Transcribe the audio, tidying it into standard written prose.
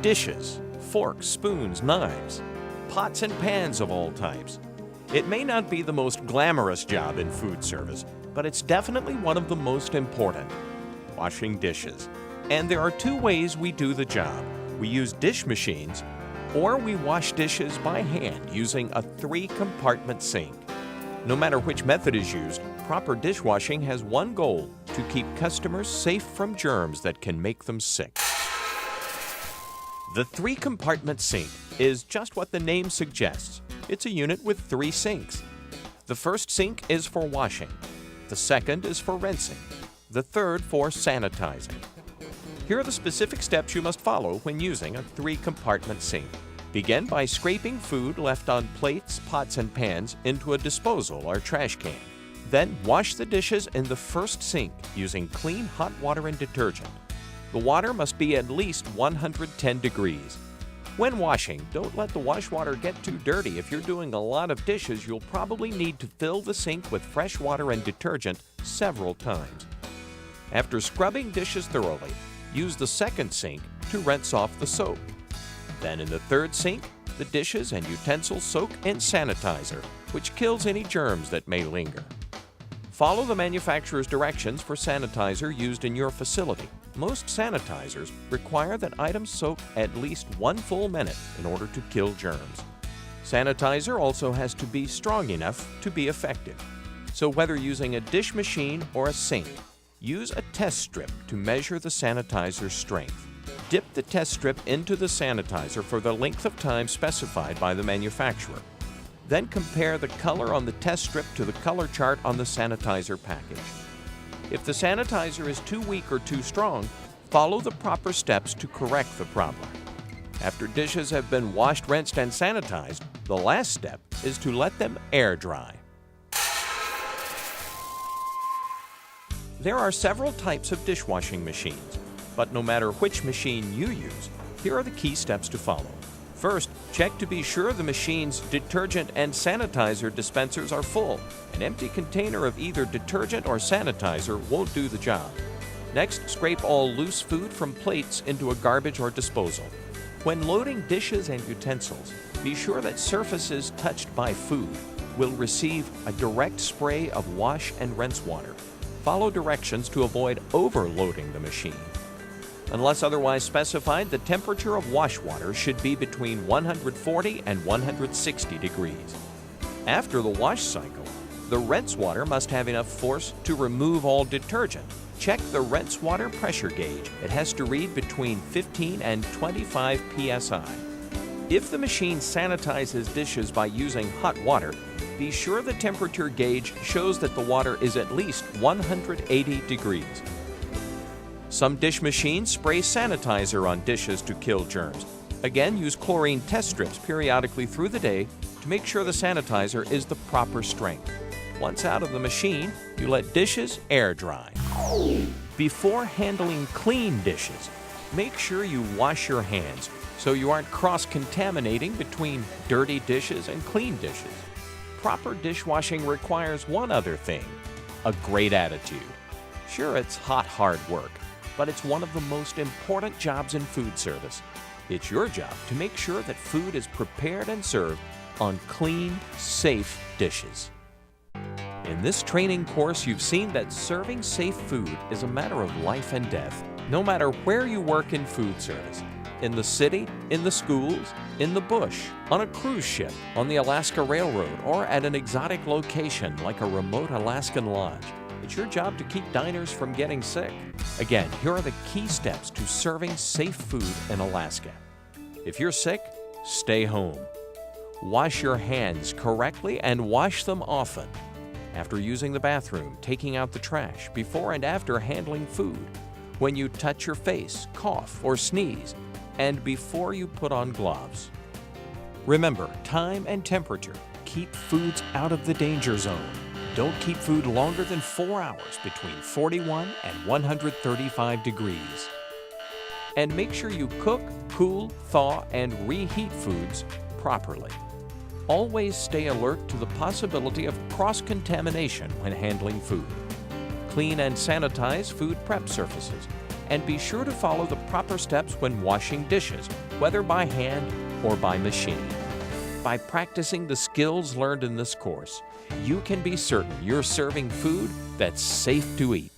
Dishes, forks, spoons, knives, pots and pans of all types. It may not be the most glamorous job in food service, but it's definitely one of the most important: washing dishes. And there are two ways we do the job. We use dish machines, or we wash dishes by hand using a 3-compartment sink. No matter which method is used, proper dishwashing has one goal: to keep customers safe from germs that can make them sick. The 3-compartment sink is just what the name suggests. It's a unit with 3 sinks. The first sink is for washing. The second is for rinsing. The third for sanitizing. Here are the specific steps you must follow when using a 3-compartment sink. Begin by scraping food left on plates, pots, and pans into a disposal or trash can. Then wash the dishes in the first sink using clean hot water and detergent. The water must be at least 110 degrees. When washing, don't let the wash water get too dirty. If you're doing a lot of dishes, you'll probably need to fill the sink with fresh water and detergent several times. After scrubbing dishes thoroughly, use the second sink to rinse off the soap. Then in the third sink, the dishes and utensils soak in sanitizer, which kills any germs that may linger. Follow the manufacturer's directions for sanitizer used in your facility. Most sanitizers require that items soak at least 1 full minute in order to kill germs. Sanitizer also has to be strong enough to be effective. So whether using a dish machine or a sink, use a test strip to measure the sanitizer's strength. Dip the test strip into the sanitizer for the length of time specified by the manufacturer. Then compare the color on the test strip to the color chart on the sanitizer package. If the sanitizer is too weak or too strong, follow the proper steps to correct the problem. After dishes have been washed, rinsed, and sanitized, the last step is to let them air dry. There are several types of dishwashing machines, but no matter which machine you use, here are the key steps to follow. First, check to be sure the machine's detergent and sanitizer dispensers are full. An empty container of either detergent or sanitizer won't do the job. Next, scrape all loose food from plates into a garbage or disposal. When loading dishes and utensils, be sure that surfaces touched by food will receive a direct spray of wash and rinse water. Follow directions to avoid overloading the machine. Unless otherwise specified, the temperature of wash water should be between 140 and 160 degrees. After the wash cycle, the rinse water must have enough force to remove all detergent. Check the rinse water pressure gauge. It has to read between 15 and 25 psi. If the machine sanitizes dishes by using hot water, be sure the temperature gauge shows that the water is at least 180 degrees. Some dish machines spray sanitizer on dishes to kill germs. Again, use chlorine test strips periodically through the day to make sure the sanitizer is the proper strength. Once out of the machine, you let dishes air dry. Before handling clean dishes, make sure you wash your hands so you aren't cross-contaminating between dirty dishes and clean dishes. Proper dishwashing requires one other thing: a great attitude. Sure, it's hard work, but it's one of the most important jobs in food service. It's your job to make sure that food is prepared and served on clean, safe dishes. In this training course, you've seen that serving safe food is a matter of life and death, no matter where you work in food service. In the city, in the schools, in the bush, on a cruise ship, on the Alaska Railroad, or at an exotic location like a remote Alaskan lodge. It's your job to keep diners from getting sick. Again, here are the key steps to serving safe food in Alaska. If you're sick, stay home. Wash your hands correctly and wash them often. After using the bathroom, taking out the trash, before and after handling food, when you touch your face, cough, or sneeze, and before you put on gloves. Remember, time and temperature. Keep foods out of the danger zone. Don't keep food longer than 4 hours between 41 and 135 degrees. And make sure you cook, cool, thaw, and reheat foods properly. Always stay alert to the possibility of cross-contamination when handling food. Clean and sanitize food prep surfaces. And be sure to follow the proper steps when washing dishes, whether by hand or by machine. By practicing the skills learned in this course, you can be certain you're serving food that's safe to eat.